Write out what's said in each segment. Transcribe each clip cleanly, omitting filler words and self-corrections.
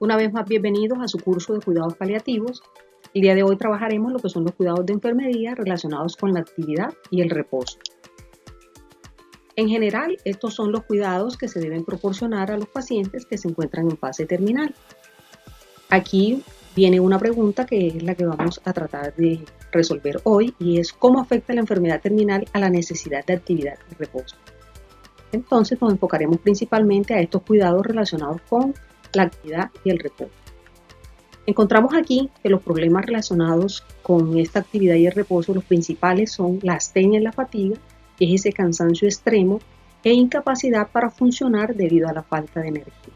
Una vez más, bienvenidos a su curso de cuidados paliativos. El día de hoy trabajaremos lo que son los cuidados de enfermería relacionados con la actividad y el reposo. En general, estos son los cuidados que se deben proporcionar a los pacientes que se encuentran en fase terminal. Aquí viene una pregunta que es la que vamos a tratar de resolver hoy y es ¿cómo afecta la enfermedad terminal a la necesidad de actividad y reposo? Entonces nos enfocaremos principalmente a estos cuidados relacionados con la actividad y el reposo. Encontramos aquí que los problemas relacionados con esta actividad y el reposo, los principales son la astenia y la fatiga, que es ese cansancio extremo e incapacidad para funcionar debido a la falta de energía.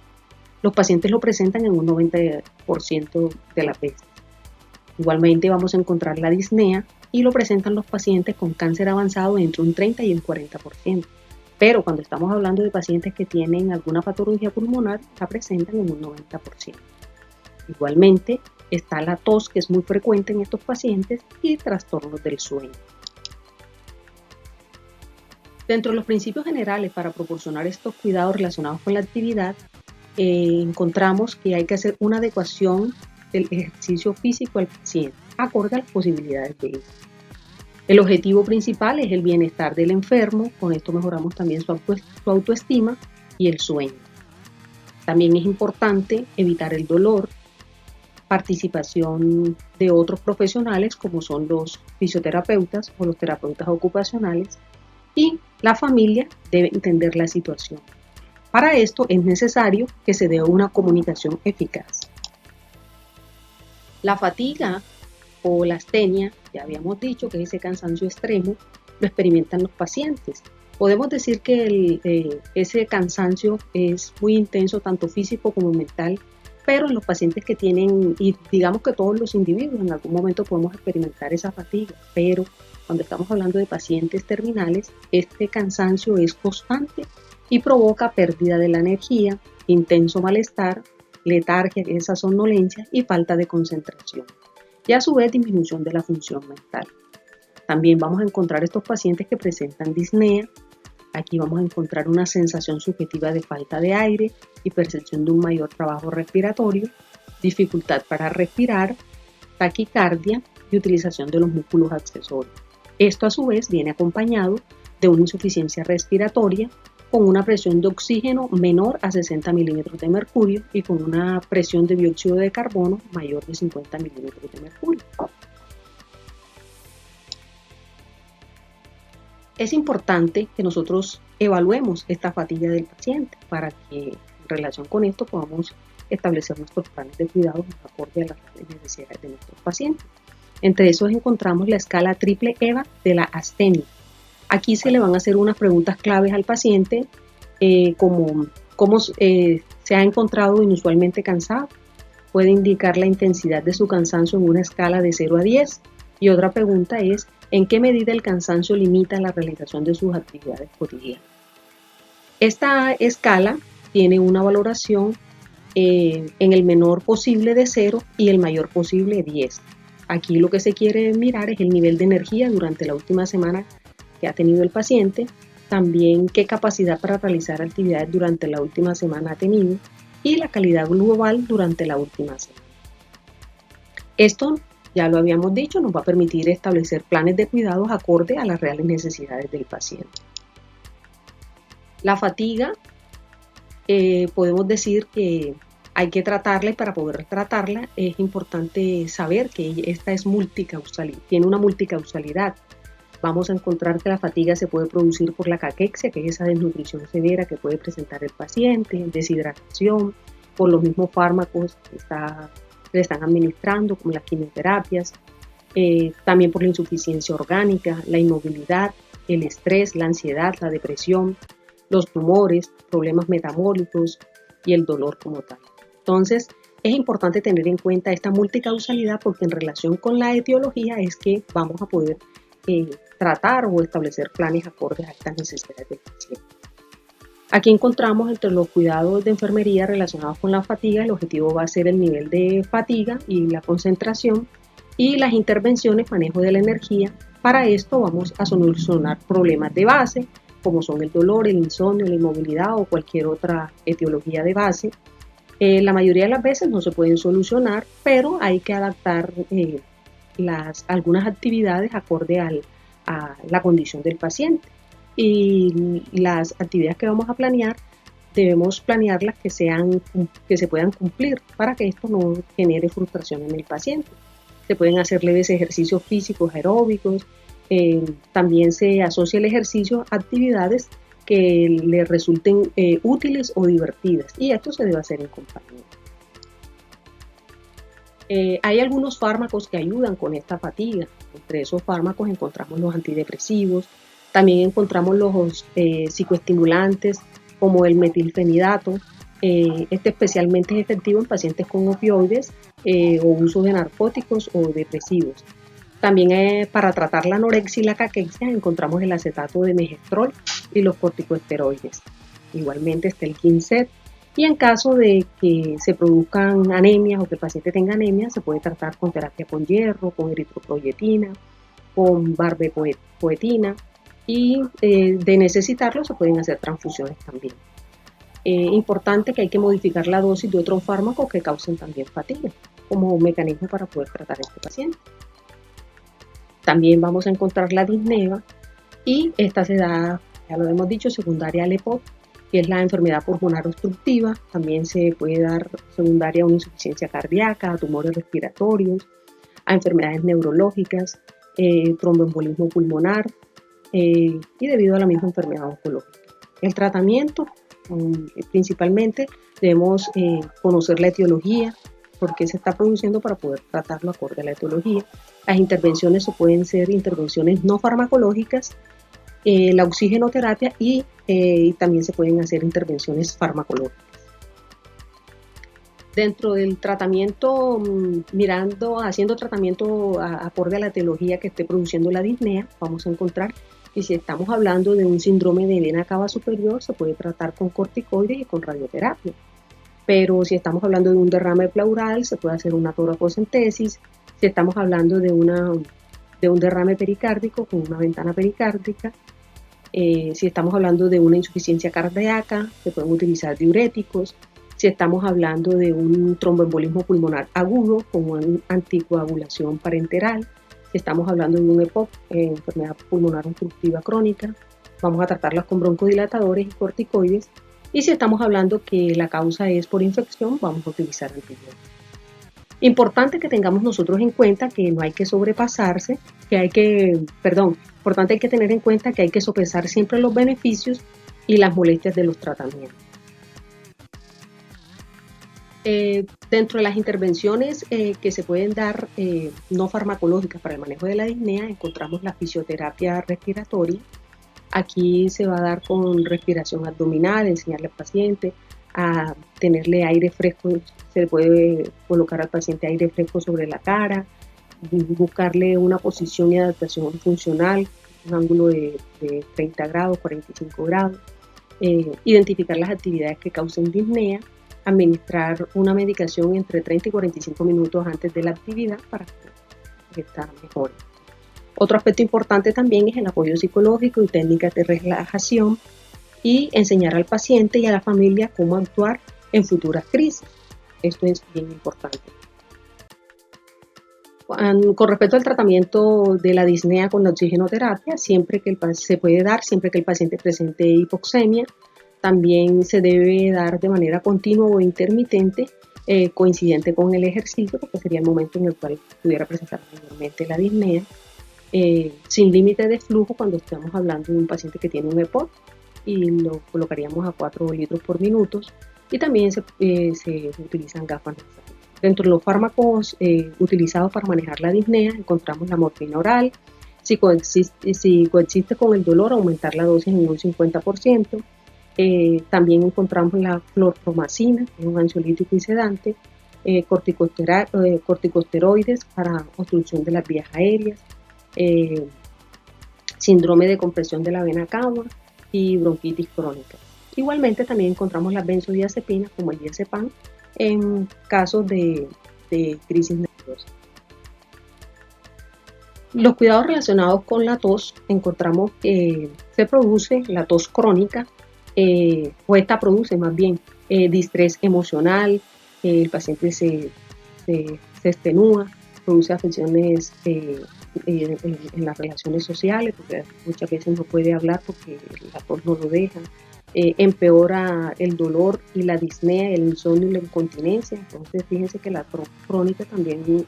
Los pacientes lo presentan en un 90% de las veces. Igualmente vamos a encontrar la disnea y lo presentan los pacientes con cáncer avanzado entre un 30 y un 40%. Pero cuando estamos hablando de pacientes que tienen alguna patología pulmonar, la presentan en un 90%. Igualmente está la tos, que es muy frecuente en estos pacientes, y trastornos del sueño. Dentro de los principios generales para proporcionar estos cuidados relacionados con la actividad, encontramos que hay que hacer una adecuación del ejercicio físico al paciente, acorde a las posibilidades de él. El objetivo principal es el bienestar del enfermo, con esto mejoramos también su autoestima y el sueño. También es importante evitar el dolor, participación de otros profesionales como son los fisioterapeutas o los terapeutas ocupacionales, y la familia debe entender la situación. Para esto es necesario que se dé una comunicación eficaz. La fatiga o la astenia, ya habíamos dicho que ese cansancio extremo lo experimentan los pacientes. Podemos decir que ese cansancio es muy intenso, tanto físico como mental, pero en los pacientes que tienen, y digamos que todos los individuos en algún momento podemos experimentar esa fatiga, pero cuando estamos hablando de pacientes terminales, este cansancio es constante y provoca pérdida de la energía, intenso malestar, letargia, esa somnolencia y falta de concentración, y a su vez disminución de la función mental. También vamos a encontrar estos pacientes que presentan disnea. Aquí vamos a encontrar una sensación subjetiva de falta de aire y percepción de un mayor trabajo respiratorio, dificultad para respirar, taquicardia y utilización de los músculos accesorios. Esto a su vez viene acompañado de una insuficiencia respiratoria con una presión de oxígeno menor a 60 milímetros de mercurio y con una presión de dióxido de carbono mayor de 50 milímetros de mercurio. Es importante que nosotros evaluemos esta fatiga del paciente para que en relación con esto podamos establecer nuestros planes de cuidado acorde a las necesidades de nuestros pacientes. Entre esos encontramos la escala triple EVA de la astenia. Aquí se le van a hacer unas preguntas claves al paciente, como cómo se ha encontrado inusualmente cansado. Puede indicar la intensidad de su cansancio en una escala de 0 a 10. Y otra pregunta es, ¿en qué medida el cansancio limita la realización de sus actividades cotidianas? Esta escala tiene una valoración en el menor posible de 0 y el mayor posible de 10. Aquí lo que se quiere mirar es el nivel de energía durante la última semana que ha tenido el paciente, también qué capacidad para realizar actividades durante la última semana ha tenido y la calidad global durante la última semana. Esto, ya lo habíamos dicho, nos va a permitir establecer planes de cuidados acorde a las reales necesidades del paciente. La fatiga, podemos decir que hay que tratarla y para poder tratarla es importante saber que esta es multicausalidad, tiene una multicausalidad. Vamos a encontrar que la fatiga se puede producir por la caquexia, que es esa desnutrición severa que puede presentar el paciente, deshidratación, por los mismos fármacos que le están administrando, como las quimioterapias, también por la insuficiencia orgánica, la inmovilidad, el estrés, la ansiedad, la depresión, los tumores, problemas metabólicos y el dolor como tal. Entonces, es importante tener en cuenta esta multicausalidad porque en relación con la etiología es que vamos a poder tratar o establecer planes acordes a estas necesidades del paciente. Aquí encontramos entre los cuidados de enfermería relacionados con la fatiga, el objetivo va a ser el nivel de fatiga y la concentración y las intervenciones, manejo de la energía. Para esto vamos a solucionar problemas de base, como son el dolor, el insomnio, la inmovilidad o cualquier otra etiología de base. La mayoría de las veces no se pueden solucionar, pero hay que adaptar algunas actividades acorde a la condición del paciente. Y las actividades que vamos a planear, debemos planearlas que se puedan cumplir para que esto no genere frustración en el paciente. Se pueden hacer leves ejercicios físicos aeróbicos. También se asocia el ejercicio a actividades que le resulten útiles o divertidas, y esto se debe hacer en compañía. Hay algunos fármacos que ayudan con esta fatiga. Entre esos fármacos encontramos los antidepresivos, también encontramos los psicoestimulantes como el metilfenidato. Este especialmente es efectivo en pacientes con opioides o uso de narcóticos o depresivos. También para tratar la anorexia y la caquexia encontramos el acetato de megestrol y los corticosteroides. Igualmente está el Ginseng. Y en caso de que se produzcan anemias o que el paciente tenga anemia, se puede tratar con terapia con hierro, con eritropoyetina, con barbepoetina, y de necesitarlo se pueden hacer transfusiones también. Importante que hay que modificar la dosis de otros fármacos que causen también fatiga, como mecanismo para poder tratar a este paciente. También vamos a encontrar la disnea, y esta se da, ya lo hemos dicho, secundaria al EPOC, que es la enfermedad pulmonar obstructiva. También se puede dar secundaria a una insuficiencia cardíaca, a tumores respiratorios, a enfermedades neurológicas, tromboembolismo pulmonar y debido a la misma enfermedad oncológica. El tratamiento, principalmente debemos conocer la etiología, por qué se está produciendo para poder tratarlo acorde a la etiología. Las intervenciones pueden ser intervenciones no farmacológicas, la oxigenoterapia y también se pueden hacer intervenciones farmacológicas. Dentro del tratamiento, haciendo tratamiento acorde a la etiología que esté produciendo la disnea, vamos a encontrar que si estamos hablando de un síndrome de vena cava superior, se puede tratar con corticoides y con radioterapia. Pero si estamos hablando de un derrame pleural, se puede hacer una toracocentesis. Si estamos hablando de un derrame pericárdico con una ventana pericárdica, si estamos hablando de una insuficiencia cardíaca, se pueden utilizar diuréticos. Si estamos hablando de un tromboembolismo pulmonar agudo con una anticoagulación parenteral, si estamos hablando de un EPOC, enfermedad pulmonar obstructiva crónica, vamos a tratarlas con broncodilatadores y corticoides. Y si estamos hablando que la causa es por infección, vamos a utilizar antibióticos. Importante que tengamos nosotros en cuenta que no hay que sobrepasarse, importante hay que tener en cuenta que hay que sopesar siempre los beneficios y las molestias de los tratamientos. Dentro de las intervenciones que se pueden dar no farmacológicas para el manejo de la disnea, encontramos la fisioterapia respiratoria. Aquí se va a dar con respiración abdominal, enseñarle al paciente a tenerle aire fresco, se le puede colocar al paciente aire fresco sobre la cara, buscarle una posición y adaptación funcional, un ángulo de 30 grados, 45 grados, identificar las actividades que causen disnea, administrar una medicación entre 30 y 45 minutos antes de la actividad para que esta mejore. Otro aspecto importante también es el apoyo psicológico y técnicas de relajación, y enseñar al paciente y a la familia cómo actuar en futuras crisis. Esto es bien importante. Con respecto al tratamiento de la disnea con la oxigenoterapia, se puede dar siempre que el paciente presente hipoxemia. También se debe dar de manera continua o intermitente, coincidente con el ejercicio, porque sería el momento en el cual pudiera presentar mayormente la disnea. Sin límite de flujo cuando estamos hablando de un paciente que tiene un EPOC, y lo colocaríamos a 4 litros por minuto, y también se utilizan gafas nasales. Dentro de los fármacos utilizados para manejar la disnea encontramos la morfina oral. Si coexiste con el dolor, aumentar la dosis en un 50%. También encontramos la fluorpromacina, que es un ansiolítico y sedante, corticosteroides para obstrucción de las vías aéreas, síndrome de compresión de la vena cava y bronquitis crónica. Igualmente también encontramos las benzodiazepinas como el diazepam en casos de crisis nerviosa. Los cuidados relacionados con la tos, encontramos que se produce la tos crónica, o esta produce más bien distrés emocional, el paciente se extenúa, produce afecciones en las relaciones sociales, porque muchas veces no puede hablar porque la tos no lo deja. Empeora el dolor y la disnea, el insomnio y la incontinencia. Entonces, fíjense que la tos crónica también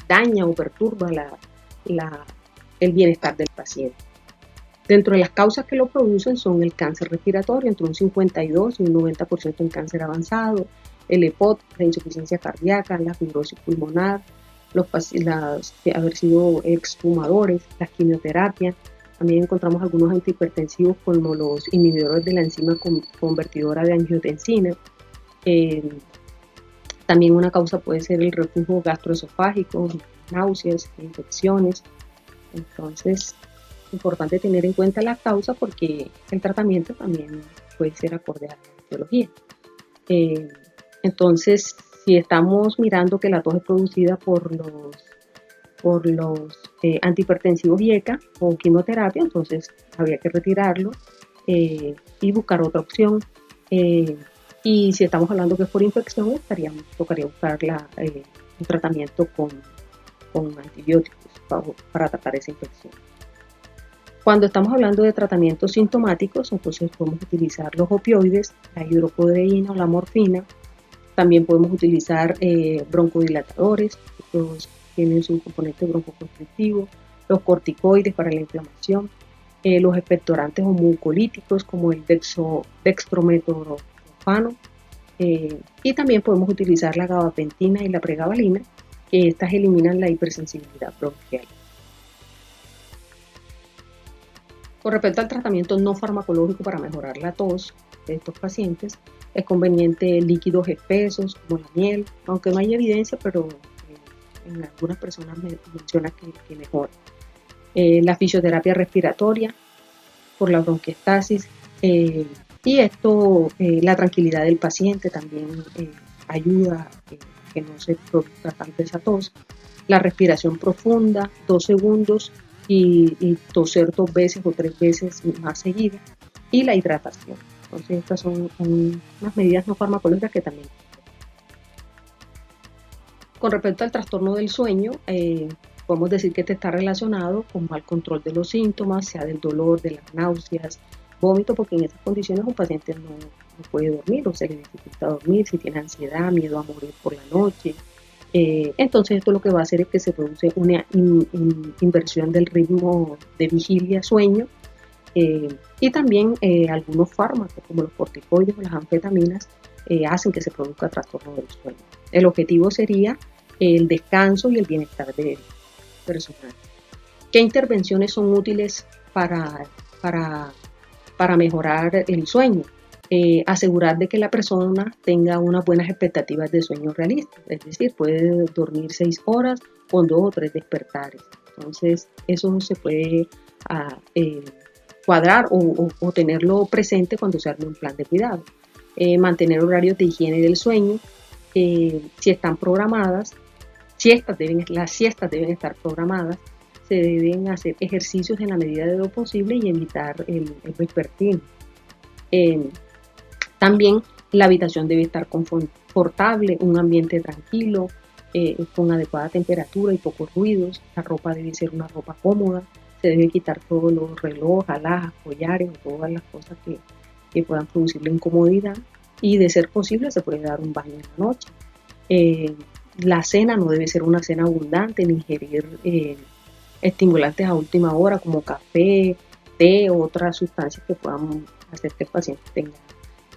daña o perturba el bienestar del paciente. Dentro de las causas que lo producen son el cáncer respiratorio, entre un 52 y un 90% en cáncer avanzado, el EPOC, la insuficiencia cardíaca, la fibrosis pulmonar, haber sido exfumadores, las quimioterapias. También encontramos algunos antihipertensivos como los inhibidores de la enzima convertidora de angiotensina. También una causa puede ser el reflujo gastroesofágico, náuseas, infecciones. Entonces, es importante tener en cuenta la causa porque el tratamiento también puede ser acorde a la etiología. Entonces, si estamos mirando que la tos es producida por los antihipertensivos y ECA o quimioterapia, entonces habría que retirarlo y buscar otra opción. Y si estamos hablando que es por infección, tocaría buscar un tratamiento con antibióticos para tratar esa infección. Cuando estamos hablando de tratamientos sintomáticos, entonces podemos utilizar los opioides, la hidrocodeína o la morfina. También podemos utilizar broncodilatadores, estos tienen su componente broncoconstrictivo, los corticoides para la inflamación, los expectorantes o mucolíticos como el dextrometorfano, y también podemos utilizar la gabapentina y la pregabalina, que estas eliminan la hipersensibilidad bronquial. Con respecto al tratamiento no farmacológico para mejorar la tos de estos pacientes, es conveniente líquidos espesos como la miel, aunque no hay evidencia, pero en algunas personas menciona que mejora. La fisioterapia respiratoria por la bronquiectasis, y esto, la tranquilidad del paciente también ayuda a que no se produzca tanto esa tos. La respiración profunda, 2 segundos, y toser 2 veces o 3 veces más seguida, y la hidratación. Entonces estas son unas medidas no farmacológicas que también. Con respecto al trastorno del sueño, podemos decir que este está relacionado con mal control de los síntomas, sea del dolor, de las náuseas, vómito, porque en esas condiciones un paciente no puede dormir o se le dificulta dormir, si tiene ansiedad, miedo a morir por la noche. Entonces esto lo que va a hacer es que se produce una inversión del ritmo de vigilia-sueño, y también algunos fármacos como los corticoides o las anfetaminas hacen que se produzca trastorno del sueño. El objetivo sería el descanso y el bienestar del personal. ¿Qué intervenciones son útiles para mejorar el sueño? Asegurar de que la persona tenga unas buenas expectativas de sueño realistas, es decir, puede dormir 6 horas con 2 o 3 despertares. Entonces, eso se puede cuadrar o tenerlo presente cuando se arme un plan de cuidado. Mantener horarios de higiene del sueño, si están programadas, las siestas deben estar programadas, se deben hacer ejercicios en la medida de lo posible y evitar el vespertino. También la habitación debe estar confortable, un ambiente tranquilo, con adecuada temperatura y pocos ruidos. La ropa debe ser una ropa cómoda, se debe quitar todos los relojes, alhajas, collares o todas las cosas que puedan producirle incomodidad, y de ser posible se puede dar un baño en la noche. La cena no debe ser una cena abundante, ni ingerir estimulantes a última hora como café, té o otras sustancias que puedan hacer que el paciente tenga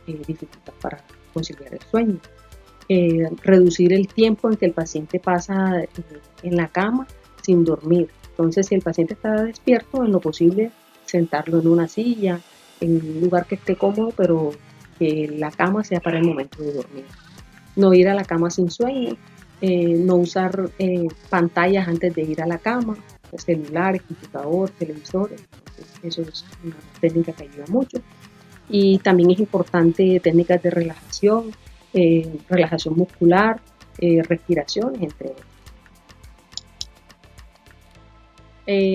dificultad para conciliar el sueño. Reducir el tiempo en que el paciente pasa en la cama sin dormir. Entonces, si el paciente está despierto, en lo posible sentarlo en una silla, en un lugar que esté cómodo, pero que la cama sea para el momento de dormir. No ir a la cama sin sueño, no usar pantallas antes de ir a la cama, celulares, computador, televisores. Entonces, eso es una técnica que ayuda mucho. Y también es importante técnicas de relajación, relajación muscular, respiraciones, entre otros.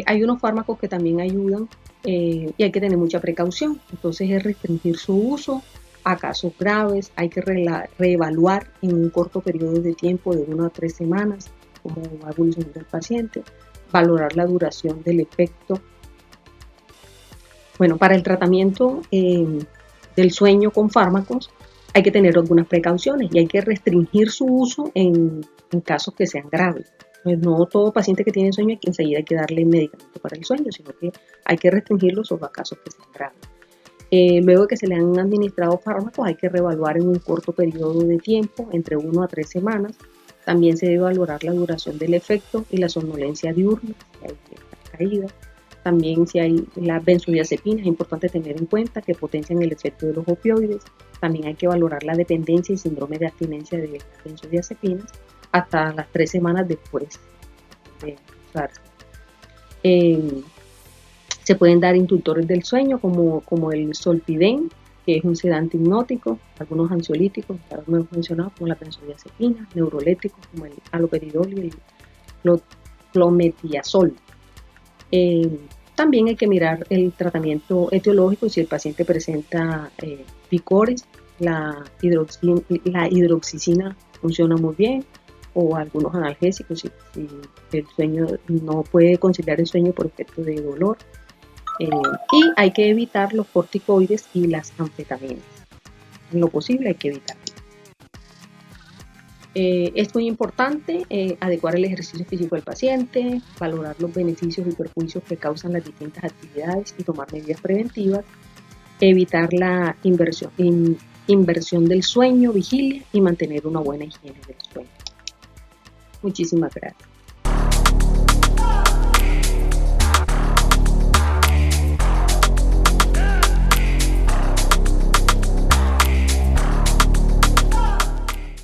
Hay unos fármacos que también ayudan, y hay que tener mucha precaución. Entonces es restringir su uso, a casos graves. Hay que reevaluar en un corto periodo de tiempo de 1 a 3 semanas cómo va evolucionando el paciente, valorar la duración del efecto. Bueno, para el tratamiento del sueño con fármacos hay que tener algunas precauciones y hay que restringir su uso en casos que sean graves. Pues no todo paciente que tiene sueño hay que enseguida hay que darle medicamento para el sueño, sino que hay que restringirlo solo a casos que sean graves. Luego de que se le han administrado fármacos, hay que reevaluar en un corto periodo de tiempo, entre 1 a 3 semanas. También se debe valorar la duración del efecto y la somnolencia diurna, si hay caída. También si hay las benzodiazepinas, es importante tener en cuenta que potencian el efecto de los opioides. También hay que valorar la dependencia y síndrome de abstinencia de las benzodiazepinas hasta las 3 semanas después de usarse. Se pueden dar inductores del sueño como el solpidem, que es un sedante hipnótico, algunos ansiolíticos, ya lo hemos mencionado, como la benzodiazepina, neurolépticos como el haloperidol y el clometiazol. También hay que mirar el tratamiento etiológico, si el paciente presenta picores, la hidroxicina funciona muy bien, o algunos analgésicos si el sueño no puede conciliar el sueño por efecto de dolor. Y hay que evitar los corticoides y las anfetaminas. En lo posible hay que evitarlo. Es muy importante adecuar el ejercicio físico del paciente, valorar los beneficios y perjuicios que causan las distintas actividades y tomar medidas preventivas, evitar la inversión del sueño, vigilia y mantener una buena higiene del sueño. Muchísimas gracias.